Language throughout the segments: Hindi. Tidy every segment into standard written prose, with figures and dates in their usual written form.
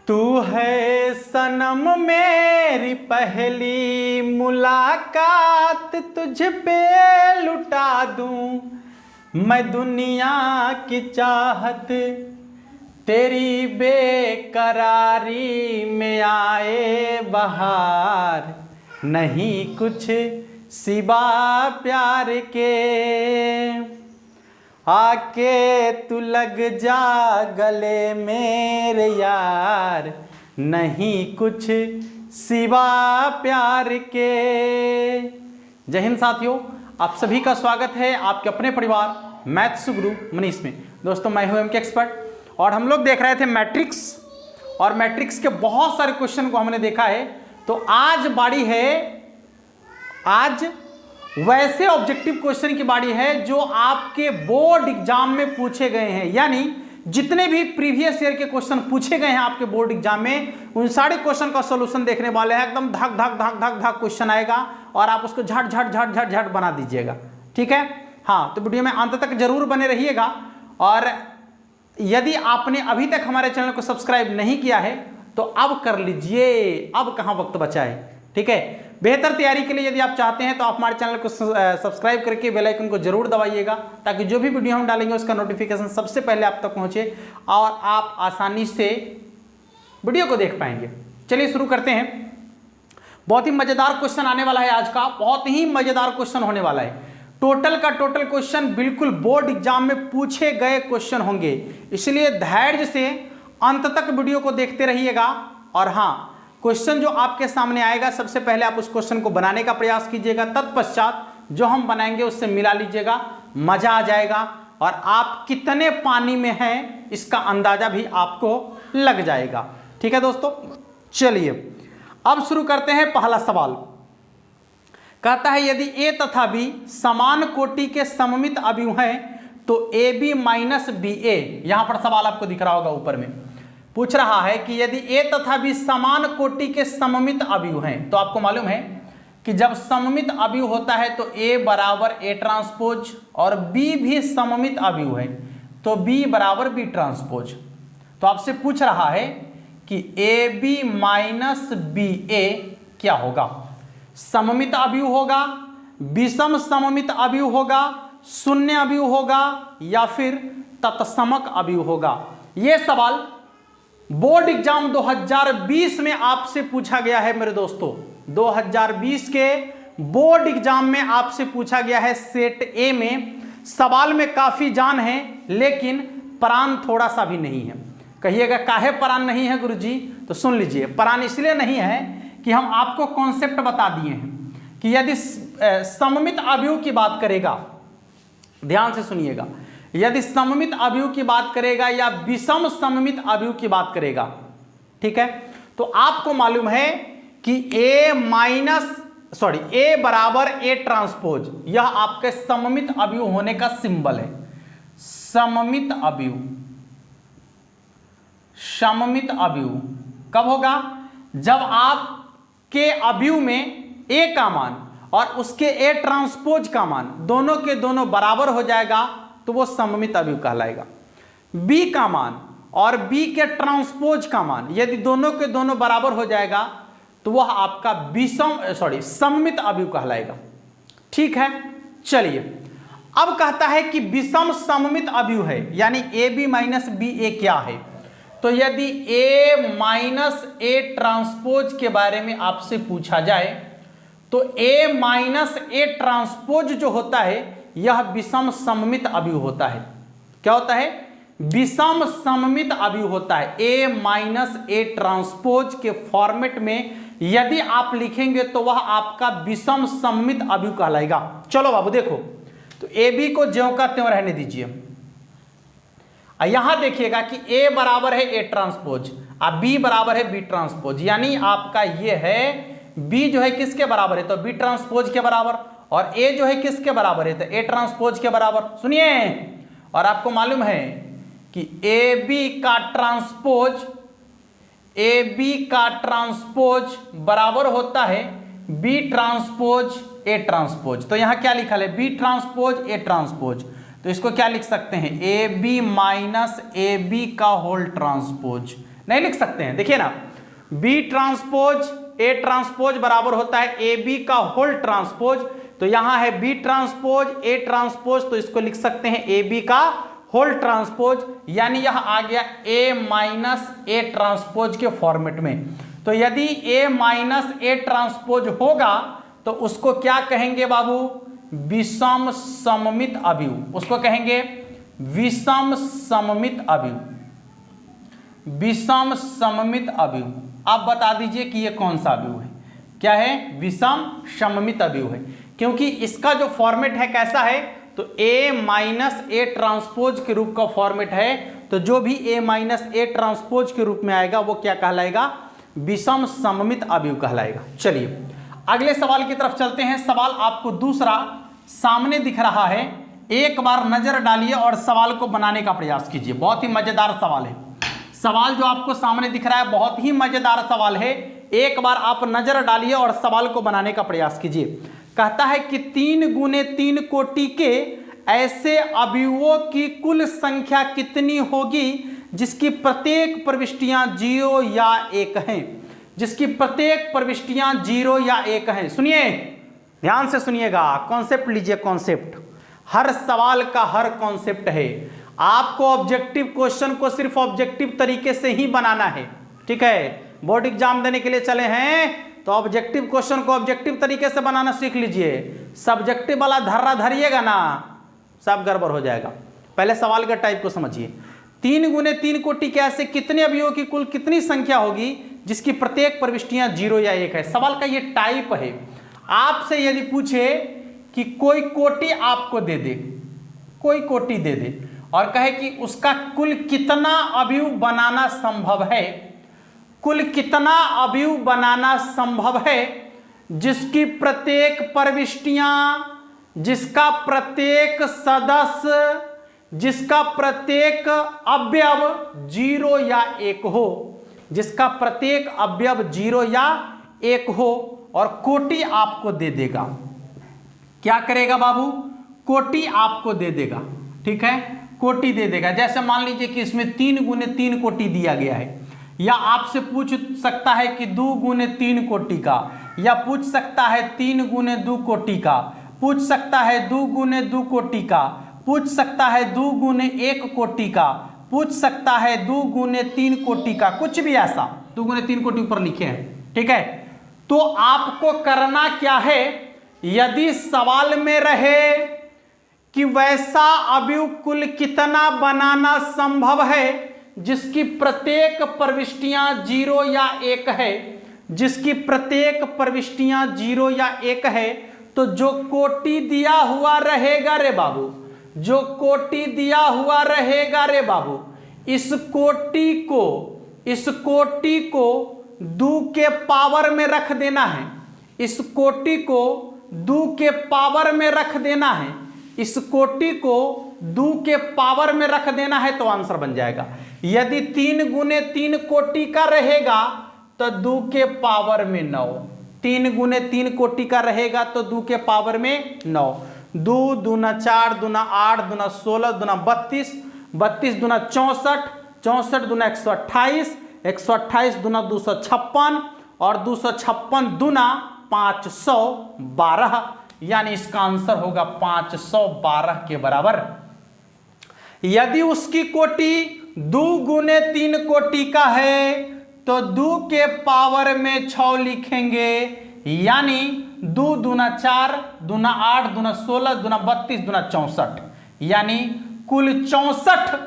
तू है सनम मेरी पहली मुलाकात, तुझ पे लुटा दूं मैं दुनिया की चाहत। तेरी बेकरारी में आए बहार, नहीं कुछ सिवा प्यार के। आके तू लग जा गले मेरे यार, नहीं कुछ सिवा प्यार के। जय हिंद साथियों, आप सभी का स्वागत है आपके अपने परिवार मैथ्स गुरु मनीष में। दोस्तों मैं हूं एमके एक्सपर्ट और हम लोग देख रहे थे मैट्रिक्स, और मैट्रिक्स के बहुत सारे क्वेश्चन को हमने देखा है। तो आज बारी है, आज वैसे ऑब्जेक्टिव क्वेश्चन की बारी है जो आपके बोर्ड एग्जाम में पूछे गए हैं। यानी जितने भी प्रीवियस ईयर के क्वेश्चन पूछे गए हैं आपके बोर्ड एग्जाम में, उन सारे क्वेश्चन का सॉल्यूशन देखने वाले हैं। एकदम धक धक धक धक धक क्वेश्चन आएगा और आप उसको झट झट झट झट झट बना दीजिएगा। ठीक है, हाँ, तो वीडियो में अंत तक जरूर बने रहिएगा। और यदि आपने अभी तक हमारे चैनल को सब्सक्राइब नहीं किया है तो अब कर लीजिए, अब कहाँ वक्त बचा है। ठीक है, बेहतर तैयारी के लिए यदि आप चाहते हैं तो आप हमारे चैनल को सब्सक्राइब करके बेल आइकन को जरूर दबाइएगा, ताकि जो भी वीडियो हम डालेंगे उसका नोटिफिकेशन सबसे पहले आप तक पहुंचे और आप आसानी से वीडियो को देख पाएंगे। चलिए शुरू करते हैं। बहुत ही मजेदार क्वेश्चन आने वाला है आज का, बहुत ही मजेदार क्वेश्चन होने वाला है। टोटल का टोटल क्वेश्चन बिल्कुल बोर्ड एग्जाम में पूछे गए क्वेश्चन होंगे, इसलिए धैर्य से अंत तक वीडियो को देखते रहिएगा। और हाँ, क्वेश्चन जो आपके सामने आएगा सबसे पहले आप उस क्वेश्चन को बनाने का प्रयास कीजिएगा, तत्पश्चात जो हम बनाएंगे उससे मिला लीजिएगा, मजा आ जाएगा और आप कितने पानी में हैं इसका अंदाजा भी आपको लग जाएगा। ठीक है दोस्तों, चलिए अब शुरू करते हैं। पहला सवाल कहता है यदि ए तथा बी समान कोटि के सममित अवयव हैं तो ए बी माइनस बी ए, यहां पर सवाल आपको दिख रहा होगा ऊपर में, पूछ रहा है कि यदि ए तथा बी समान कोटि के सममित अवयव हैं, तो आपको मालूम है कि जब सममित अवयव होता है तो ए बराबर ए ट्रांसपोज और बी भी सममित अवयव है तो बी बराबर बी ट्रांसपोज। तो आपसे पूछ रहा है कि ए बी माइनस बी ए क्या होगा। सममित अवयव होगा, विषम सममित अवयव होगा, शून्य अवयव होगा या फिर तत्समक अवयव होगा। यह सवाल बोर्ड एग्जाम 2020 में आपसे पूछा गया है मेरे दोस्तों। 2020 के बोर्ड एग्जाम में आपसे पूछा गया है सेट ए में। सवाल में काफी जान है लेकिन प्राण थोड़ा सा भी नहीं है। कहिएगा काहे प्राण नहीं है गुरुजी? तो सुन लीजिए, प्राण इसलिए नहीं है कि हम आपको कॉन्सेप्ट बता दिए हैं कि यदि सममित अवयव की बात करेगा, ध्यान से सुनिएगा, यदि सममित अवयव की बात करेगा या विषम सममित अवयव की बात करेगा, ठीक है, तो आपको मालूम है कि ए बराबर ए ट्रांसपोज, यह आपके सममित अवयव होने का सिंबल है। सममित अवयव, सममित अवयव कब होगा? जब आपके अवयव में ए का मान और उसके ए ट्रांसपोज का मान दोनों के दोनों बराबर हो जाएगा तो वो सममित अवयव कहलाएगा। बी का मान और बी के ट्रांसपोज का मान यदि दोनों के दोनों बराबर हो जाएगा तो वह आपका सममित अवयव कहलाएगा। ठीक है, चलिए अब कहता है कि विषम सममित अवयव है, यानी ए बी माइनस बी ए क्या है। तो यदि ए माइनस ए ट्रांसपोज के बारे में आपसे पूछा जाए तो ए माइनस ए ट्रांसपोज जो होता है यह विषम सममित अवयव होता है। क्या होता है? विषम सममित अवयव होता है। ए माइनस ए ट्रांसपोज के फॉर्मेट में यदि आप लिखेंगे तो वह आपका विषम सममित अवयव कहलाएगा। चलो बाबू देखो, तो ए बी को ज्यों का त्यों रहने दीजिए। यहां देखिएगा कि ए बराबर है ए ट्रांसपोज और बी बराबर है बी ट्रांसपोज, यानी आपका ये है बी जो है किसके बराबर है? तो बी ट्रांसपोज के बराबर, और ए जो है किसके बराबर है? तो ए ट्रांसपोज के बराबर। सुनिए, और आपको मालूम है कि ए बी का ट्रांसपोज बराबर होता है बी ट्रांसपोज ए ट्रांसपोज। तो यहां क्या लिखा है? B transpose A transpose. तो इसको क्या लिख सकते हैं? A B minus A B का होल ट्रांसपोज, नहीं लिख सकते हैं। देखिए ना, बी ट्रांसपोज ए ट्रांसपोज बराबर होता है ए बी का होल ट्रांसपोज, तो यहां है बी ट्रांसपोज ए ट्रांसपोज, तो इसको लिख सकते हैं ए बी का होल ट्रांसपोज, यानी यह आ गया ए माइनस ए ट्रांसपोज के फॉर्मेट में। तो यदि ए माइनस ए ट्रांसपोज होगा तो उसको क्या कहेंगे बाबू? विषम सममित अवयव। उसको कहेंगे विषम सममित अवयव, विषम सममित अवयव। आप बता दीजिए कि यह कौन सा अवयव है? क्या है? विषम सममित अवयव है, क्योंकि इसका जो फॉर्मेट है कैसा है? तो ए माइनस ए ट्रांसपोज के रूप का फॉर्मेट है, तो जो भी ए माइनस ए ट्रांसपोज के रूप में आएगा वो क्या कहलाएगा? विषम सममित अवयव कहलाएगा। चलिए अगले सवाल की तरफ चलते हैं। सवाल आपको दूसरा सामने दिख रहा है, एक बार नजर डालिए और सवाल को बनाने का प्रयास कीजिए। बहुत ही मजेदार सवाल है। सवाल जो आपको सामने दिख रहा है बहुत ही मजेदार सवाल है, एक बार आप नजर डालिए और सवाल को बनाने का प्रयास कीजिए। कहता है कि 3 गुने 3 कोटि के ऐसे अवयवों की कुल संख्या कितनी होगी जिसकी प्रत्येक प्रविष्टियां 0 या 1 हैं? जिसकी प्रत्येक प्रविष्टियां 0 या 1 हैं। सुनिए, ध्यान से सुनिएगा, कॉन्सेप्ट लीजिए। कॉन्सेप्ट, हर सवाल का हर कॉन्सेप्ट है। आपको ऑब्जेक्टिव क्वेश्चन को सिर्फ ऑब्जेक्टिव तरीके से ही बनाना है, ठीक है? बोर्ड एग्जाम देने के लिए चले हैं तो ऑब्जेक्टिव क्वेश्चन को ऑब्जेक्टिव तरीके से बनाना सीख लीजिए। सब्जेक्टिव वाला धर्रा धरिएगा ना, सब गड़बड़ हो जाएगा। पहले सवाल का टाइप को समझिए। 3 गुने 3 कोटि के ऐसे कितने अवयवों की कुल कितनी संख्या होगी जिसकी प्रत्येक प्रविष्टियां 0 या 1 है? सवाल का ये टाइप है। आपसे यदि पूछे कि कोई कोटि आपको दे दे, कोई कोटि दे दे और कहे कि उसका कुल कितना अवयव बनाना संभव है, कुल कितना अवयव बनाना संभव है जिसकी प्रत्येक प्रविष्टियां, जिसका प्रत्येक सदस्य, जिसका प्रत्येक अवयव 0 या 1 हो, जिसका प्रत्येक अवयव 0 या 1 हो और कोटि आपको दे देगा। क्या करेगा बाबू? कोटि आपको दे देगा, ठीक है? कोटि दे देगा। जैसे मान लीजिए कि इसमें 3 गुने 3 कोटि दिया गया है, या आपसे पूछ सकता है कि 2 गुने 3 कोटि का, या पूछ सकता है 3 गुने 2 कोटि का, पूछ सकता है 2 गुने 2 कोटि का, पूछ सकता है 2 गुने 1 कोटि का, पूछ सकता है 2 गुने 3 कोटि का, कुछ भी ऐसा 2 गुने 3 कोटि ऊपर लिखे हैं, ठीक है? तो आपको करना क्या है? यदि सवाल में रहे कि वैसा अवयव कुल कितना बनाना संभव है जिसकी प्रत्येक प्रविष्टियां 0 या 1 है, जिसकी प्रत्येक प्रविष्टियां 0 या 1 है, तो जो कोटि दिया हुआ रहेगा रे बाबू, जो कोटि दिया हुआ रहेगा रे बाबू, इस कोटि को 2 के पावर में रख देना है। इस कोटि को 2 के पावर में रख देना है। इस कोटि को 2 के पावर में रख देना है तो आंसर बन जाएगा। यदि 3 गुने 3 कोटि का रहेगा तो 2 के पावर में 9। 3 गुने 3 कोटि का रहेगा तो 2 के पावर में 9। 2 दूना 4 दूना 8 दूना 16 दूना 32, 32 दूना 64, 64 दूना 128, 128 दूना 256 और 256 दूना 512, यानी इसका आंसर होगा 512 के बराबर। यदि उसकी कोटि 2 गुने 3 कोटि का है तो 2 के पावर में 6 लिखेंगे, यानी 2 दूना 4 दूना 8 दूना 16 दूना 32 दूना 64, यानी कुल 64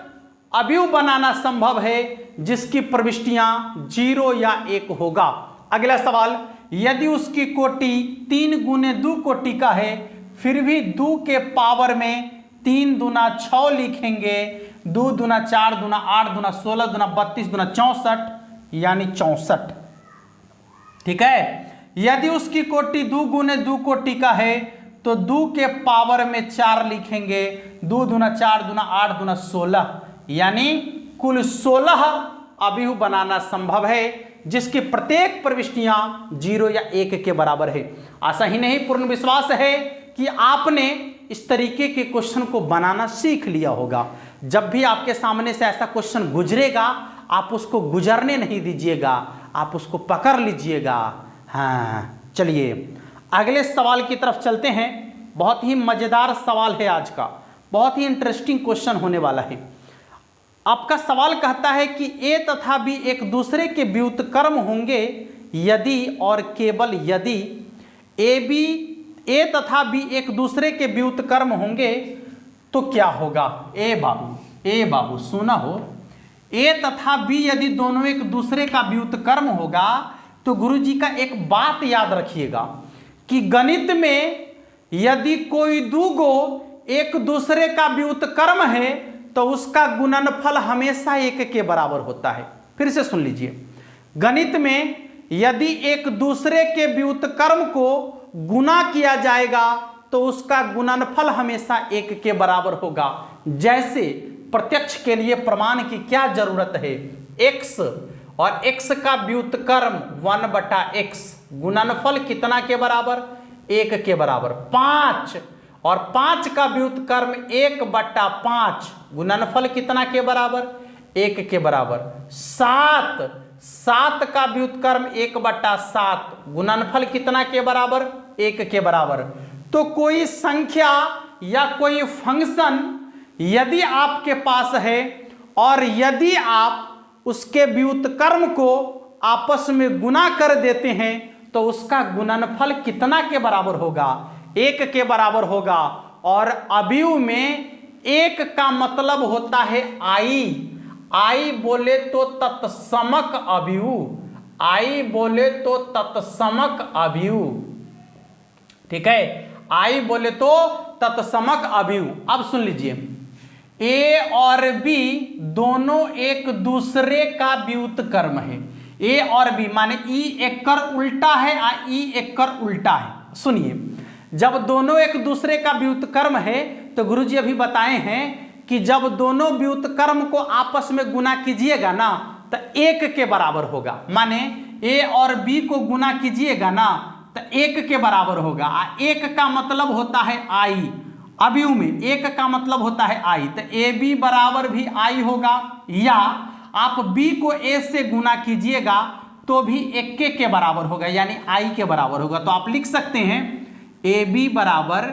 अवयव बनाना संभव है जिसकी प्रविष्टियां 0 या 1 होगा। अगला सवाल, यदि उसकी कोटि 3 गुने 2 कोटि का है फिर भी 2 के पावर में 3 दूना 6 लिखेंगे, 2 दूना 4 दूना 8 दूना 16 दूना 32 दूना 64, यानी 64, ठीक है? यदि उसकी कोटि 2 गुने 2 कोटि का है तो 2 के पावर में 4 लिखेंगे, 2 दूना 4 दूना 8 दूना 16, यानी कुल 16 अवयव बनाना संभव है जिसकी प्रत्येक प्रविष्टियां 0 या 1 के बराबर है। आशा ही नहीं पूर्ण विश्वास है कि आपने इस तरीके के क्वेश्चन को बनाना सीख लिया होगा। जब भी आपके सामने से ऐसा क्वेश्चन गुजरेगा आप उसको गुजरने नहीं दीजिएगा, आप उसको पकड़ लीजिएगा। हाँ, चलिए अगले सवाल की तरफ चलते हैं। बहुत ही मजेदार सवाल है आज का, बहुत ही इंटरेस्टिंग क्वेश्चन होने वाला है। आपका सवाल कहता है कि ए तथा बी एक दूसरे के व्युत्क्रम होंगे यदि और केवल यदि ए तथा बी एक दूसरे के व्युत्क्रम होंगे तो क्या होगा। ए बाबू सुना हो, ए तथा बी यदि दोनों एक दूसरे का व्युत्क्रम होगा तो गुरुजी का एक बात याद रखिएगा कि गणित में यदि कोई दूगो एक दूसरे का व्युत्क्रम है तो उसका गुणनफल हमेशा एक के बराबर होता है। फिर से सुन लीजिए, गणित में यदि एक दूसरे के व्युत्क्रम को गुना किया जाएगा तो उसका गुणनफल हमेशा एक के बराबर होगा। जैसे प्रत्यक्ष के लिए प्रमाण की क्या जरूरत है, x और x का व्युत्क्रम 1/x, गुणनफल कितना के बराबर, 1 के बराबर। 5 और 5 का व्युत्क्रम 1/5, गुणनफल कितना के बराबर, 1 के बराबर। 7 का व्युत्क्रम 1/7, गुणनफल कितना के बराबर, 1 के बराबर। तो कोई संख्या या कोई फंक्शन यदि आपके पास है और यदि आप उसके व्युत्क्रम को आपस में गुना कर देते हैं तो उसका गुणनफल कितना के बराबर होगा, 1 के बराबर होगा। और अवयव में 1 का मतलब होता है आई बोले तो तत्समक अवयव, आई बोले तो तत्समक अवयव, ठीक है, आई बोले तो तत्समक अवयव। अब सुन लीजिए, ए और बी दोनों एक दूसरे का व्युत्क्रम है। ए और बी माने ई एकर उल्टा है और ई एकर उल्टा है। सुनिए, जब दोनों एक दूसरे का व्युत्क्रम है तो गुरुजी अभी बताए हैं कि जब दोनों व्युत्क्रम को आपस में गुना कीजिएगा ना तो 1 के बराबर होगा। माने ए और बी को गुना कीजिएगा ना तो 1 के बराबर होगा। 1 का मतलब होता है आई, अवयव में 1 का मतलब होता है आई, तो ए बी बराबर भी आई होगा। या आप बी को ए से गुना कीजिएगा तो भी 1 के बराबर होगा, यानी आई के बराबर होगा। तो आप लिख सकते हैं ए बी बराबर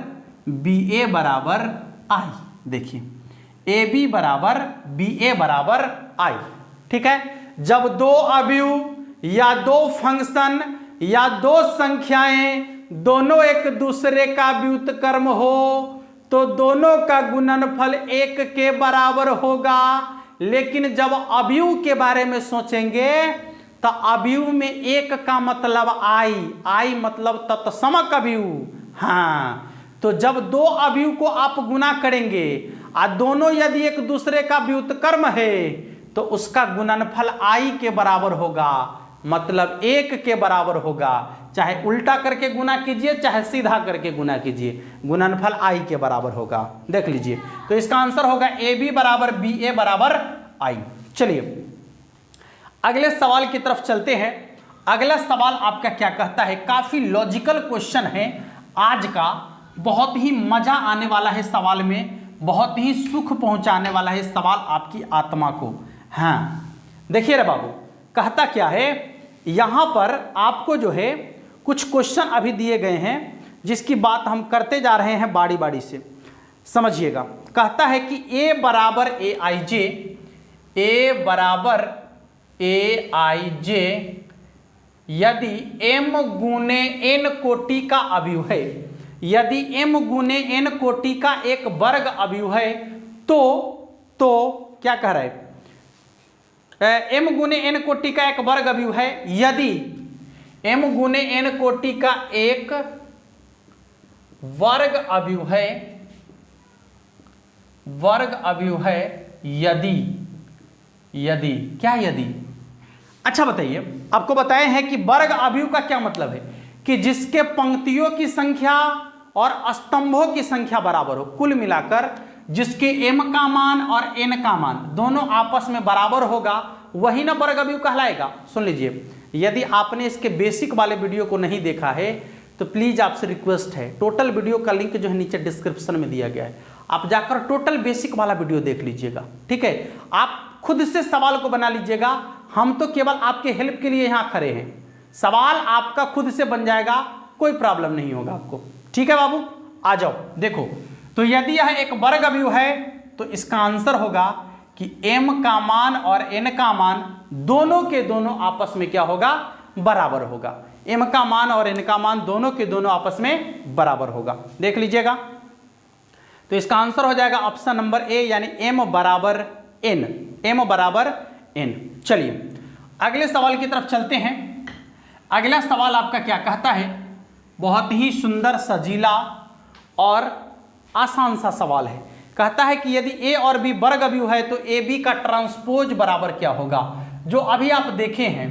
बी ए बराबर आई। देखिए, ए बी बराबर बी ए बराबर आई, ठीक है। जब दो अवयव या दो फंक्शन या दो संख्याएं दोनों एक दूसरे का व्युत्क्रम हो तो दोनों का गुणनफल 1 के बराबर होगा। लेकिन जब अवयव के बारे में सोचेंगे तो अवयव में 1 का मतलब आई मतलब तत्समक अवयव। हाँ, तो जब दो अवयव को आप गुना करेंगे और दोनों यदि एक दूसरे का व्युत्क्रम है तो उसका गुणनफल आई के बराबर होगा, मतलब 1 के बराबर होगा। चाहे उल्टा करके गुना कीजिए चाहे सीधा करके गुना कीजिए, गुणनफल आई के बराबर होगा। देख लीजिए, तो इसका आंसर होगा ए बी बराबर बी ए बराबर आई। चलिए अगले सवाल की तरफ चलते हैं। अगला सवाल आपका क्या कहता है, काफी लॉजिकल क्वेश्चन है आज का, बहुत ही मजा आने वाला है सवाल में, बहुत ही सुख पहुंचाने वाला है सवाल आपकी आत्मा को। हाँ देखिए रे बाबू, कहता क्या है, यहां पर आपको जो है कुछ क्वेश्चन अभी दिए गए हैं जिसकी बात हम करते जा रहे हैं बारी बारी से, समझिएगा। कहता है कि a बराबर ए आई जे, ए बराबर ए आई जे यदि m गुने n कोटि का अवयव है, यदि m गुने n कोटि का एक वर्ग अवयव है तो क्या कह रहा है, m गुने n कोटि का एक वर्ग अवयव है, यदि m गुने n कोटि का एक वर्ग अवयव है, वर्ग अवयव है, यदि क्या यदि, अच्छा बताइए, आपको बताए हैं कि वर्ग अवयव का क्या मतलब है कि जिसके पंक्तियों की संख्या और स्तंभों की संख्या बराबर हो, कुल मिलाकर जिसके m का मान और n का मान दोनों आपस में बराबर होगा वही ना वर्ग अवयव कहलाएगा। सुन लीजिए, यदि आपने इसके बेसिक वाले वीडियो को नहीं देखा है तो प्लीज आपसे रिक्वेस्ट है, टोटल वीडियो का लिंक जो है नीचे डिस्क्रिप्शन में दिया गया है, आप जाकर टोटल बेसिक वाला वीडियो देख लीजिएगा, ठीक है। आप खुद से सवाल को बना लीजिएगा, हम तो केवल आपके हेल्प के लिए यहां खड़े हैं। सवाल आपका खुद से बन जाएगा, कोई प्रॉब्लम नहीं होगा आपको। ठीक है बाबू, आ जाओ। देखो, तो यदि यह एक वर्ग अवयव है तो इसका आंसर होगा कि m का मान और n का मान दोनों के दोनों आपस में क्या होगा, बराबर होगा। m का मान और n का मान दोनों के दोनों आपस में बराबर होगा। देख लीजिएगा, तो इसका आंसर हो जाएगा ऑप्शन नंबर ए, यानी m बराबर n, m बराबर n। चलिए अगले सवाल की तरफ चलते हैं। अगला सवाल आपका क्या कहता है, बहुत ही सुंदर, सजीला और आसान सा सवाल है। कहता है कि यदि a और b वर्ग अवयव है तो ए बी का ट्रांसपोज बराबर क्या होगा। जो अभी आप देखे हैं,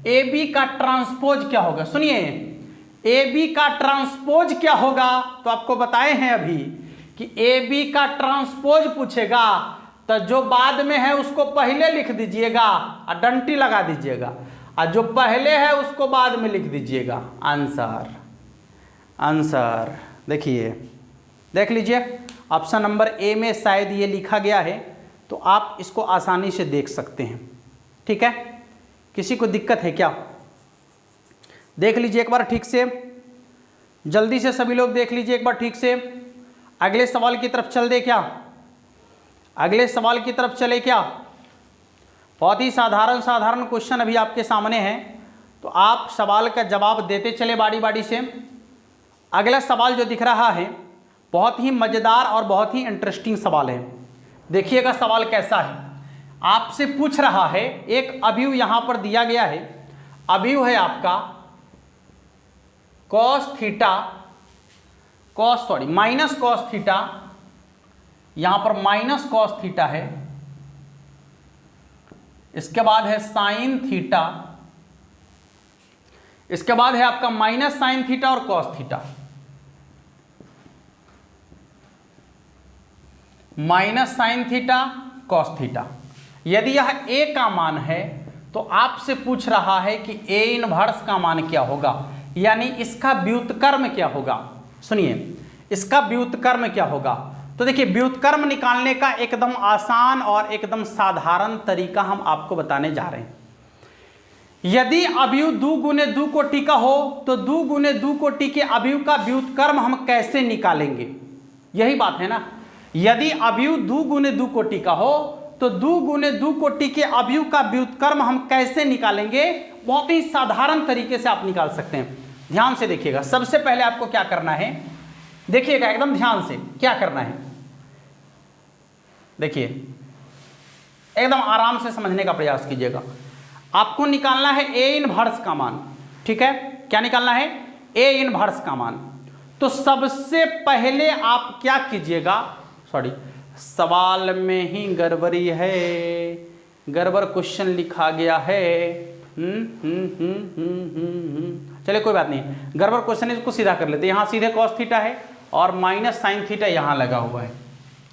ए बी का ट्रांसपोज क्या होगा, सुनिए, ए बी का ट्रांसपोज क्या होगा, तो आपको बताए हैं अभी कि ए बी का ट्रांसपोज पूछेगा तो जो बाद में है उसको पहले लिख दीजिएगा और डंटी लगा दीजिएगा, और जो पहले है उसको बाद में लिख दीजिएगा। आंसर, आंसर देखिए, देख लीजिए, ऑप्शन नंबर ए में शायद ये लिखा गया है, तो आप इसको आसानी से देख सकते हैं। ठीक है, किसी को दिक्कत है क्या? देख लीजिए एक बार ठीक से, जल्दी से सभी लोग देख लीजिए एक बार ठीक से। अगले सवाल की तरफ चल दे क्या? अगले सवाल की तरफ चले क्या? बहुत ही साधारण साधारण क्वेश्चन अभी आपके सामने है, तो आप सवाल का जवाब देते चले बारी बारी से। अगला सवाल जो दिख रहा है बहुत ही मज़ेदार और बहुत ही इंटरेस्टिंग सवाल है। देखिएगा सवाल कैसा है, आपसे पूछ रहा है, एक अवयव यहां पर दिया गया है, अवयव है आपका cos theta, minus cos theta, यहां पर माइनस कॉस थीटा है, इसके बाद है साइन थीटा, इसके बाद है आपका माइनस साइन थीटा और cos theta, minus sine theta cos theta. यदि यह a का मान है तो आपसे पूछ रहा है कि a इनवर्स का मान क्या होगा, यानी इसका व्युत्क्रम क्या होगा। सुनिए, इसका व्युत्क्रम क्या होगा। तो देखिए, व्युत्क्रम निकालने का एकदम आसान और एकदम साधारण तरीका हम आपको बताने जा रहे हैं। यदि अवयव 2 गुने 2 कोटि का हो तो 2 गुने 2 कोटि के अवयव का व्युत्क्रम हम कैसे निकालेंगे, यही बात है ना। यदि अवयव 2 गुने 2 कोटि का हो तो 2 गुने 2 कोटि के अवयव का व्युत्क्रम हम कैसे निकालेंगे, बहुत ही साधारण तरीके से आप निकाल सकते हैं। ध्यान से देखिएगा, सबसे पहले आपको क्या करना है, देखिएगा एकदम ध्यान से क्या करना है, देखिए एकदम आराम से समझने का प्रयास कीजिएगा। आपको निकालना है a इनवर्स का मान। ठीक है, क्या निकालना है, a इनवर्स का मान। तो सबसे पहले आप क्या कीजिएगा, सवाल में ही गड़बड़ी है, गड़बड़ क्वेश्चन लिखा गया है। चलिए कोई बात नहीं, गड़बड़ क्वेश्चन इसको सीधा कर लेते हैं। यहाँ सीधे कॉस थीटा है और माइनस साइन थीटा यहाँ लगा हुआ है।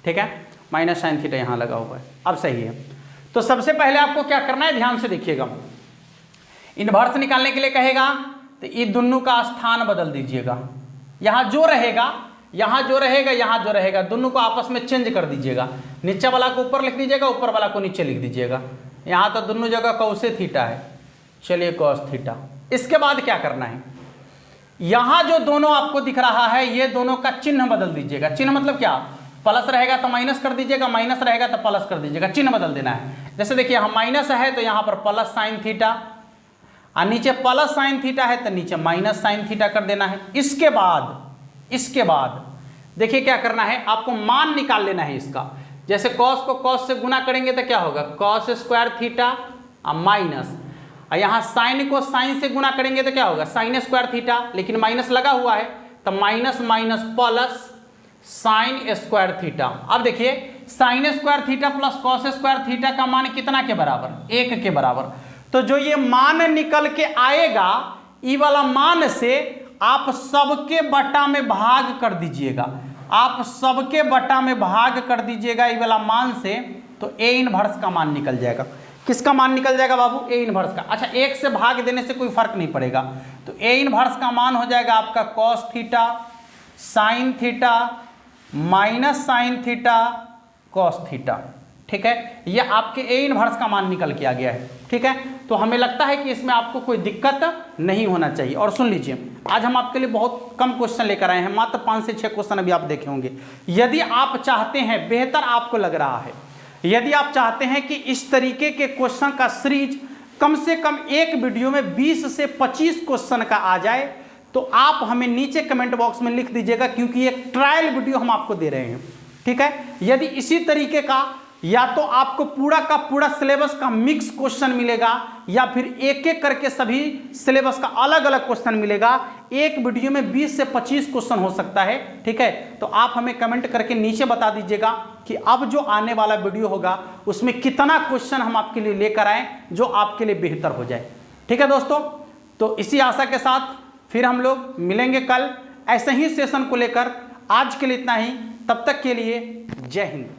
ठीक है, माइनस साइन थीटा यहाँ लगा हुआ है, अब सही है। तो सबसे पहले आपको क्या करना है, ध्यान से देखिएगा। इनवर्स निकालने के लिए कहेगा तो ये दोनों का स्थान बदल दीजिएगा, यहाँ जो रहेगा यहाँ जो रहेगा, यहाँ जो रहेगा, दोनों को आपस में चेंज कर दीजिएगा। नीचे वाला को ऊपर लिख दीजिएगा, ऊपर वाला को नीचे लिख दीजिएगा। यहाँ तो दोनों जगह कौसे थीटा है, चलिए कॉस थीटा। इसके बाद क्या करना है, यहाँ जो दोनों आपको दिख रहा है ये दोनों का चिन्ह बदल दीजिएगा। चिन्ह मतलब क्या, प्लस रहेगा तो माइनस कर दीजिएगा, माइनस रहेगा तो प्लस कर दीजिएगा, चिन्ह बदल देना है। जैसे देखिए यहाँ माइनस है तो यहाँ पर प्लस साइन थीटा, और नीचे प्लस साइन थीटा है तो नीचे माइनस साइन थीटा कर देना है। इसके बाद देखिए क्या करना है, आपको मान निकाल लेना है इसका। जैसे कॉस को कॉस से गुना करेंगे तो क्या होगा, कॉस स्क्वायर थीटा और माइनस, और यहाँ साइन को साइन से गुना करेंगे तो क्या होगा, साइन स्क्वायर थीटा, लेकिन माइनस लगा हुआ है तो minus minus plus sine square theta. अब देखिए sine square theta plus cos square theta का मान कितना के बराबर, 1 के बराबर। तो जो ये मान निकल के आएगा, ई वाला मान से आप सबके बटा में भाग कर दीजिएगा, आप सबके बटा में भाग कर दीजिएगा ई वाला मान से, तो ए इनवर्स का मान निकल जाएगा। किसका मान निकल जाएगा बाबू, ए इनवर्स का। अच्छा, 1 से भाग देने से कोई फर्क नहीं पड़ेगा, तो ए इनवर्स का मान हो जाएगा आपका cos theta sine theta minus sine theta cos theta. ठीक है, ये आपके ए इनवर्स का मान निकल के आ गया है। ठीक है, तो हमें लगता है कि इसमें आपको कोई दिक्कत नहीं होना चाहिए। और सुन लीजिए, आज हम आपके लिए बहुत कम क्वेश्चन लेकर आए हैं, मात्र 5 से 6 क्वेश्चन अभी आप देखे होंगे। यदि आप चाहते हैं, बेहतर आपको लग रहा है, यदि आप चाहते हैं कि इस तरीके के क्वेश्चन का सीरीज कम से कम एक वीडियो में 20 से 25 क्वेश्चन का आ जाए, तो आप हमें नीचे कमेंट बॉक्स में लिख दीजिएगा, क्योंकि एक ट्रायल वीडियो हम आपको दे रहे हैं। ठीक है, यदि इसी तरीके का या तो आपको पूरा का पूरा सिलेबस का मिक्स क्वेश्चन मिलेगा, या फिर एक एक करके सभी सिलेबस का अलग अलग क्वेश्चन मिलेगा, एक वीडियो में 20 से 25 क्वेश्चन हो सकता है। ठीक है, तो आप हमें कमेंट करके नीचे बता दीजिएगा कि अब जो आने वाला वीडियो होगा उसमें कितना क्वेश्चन हम आपके लिए लेकर आए जो आपके लिए बेहतर हो जाए। ठीक है दोस्तों, तो इसी आशा के साथ फिर हम लोग मिलेंगे कल ऐसे ही सेशन को लेकर। आज के लिए इतना ही, तब तक के लिए जय हिंद।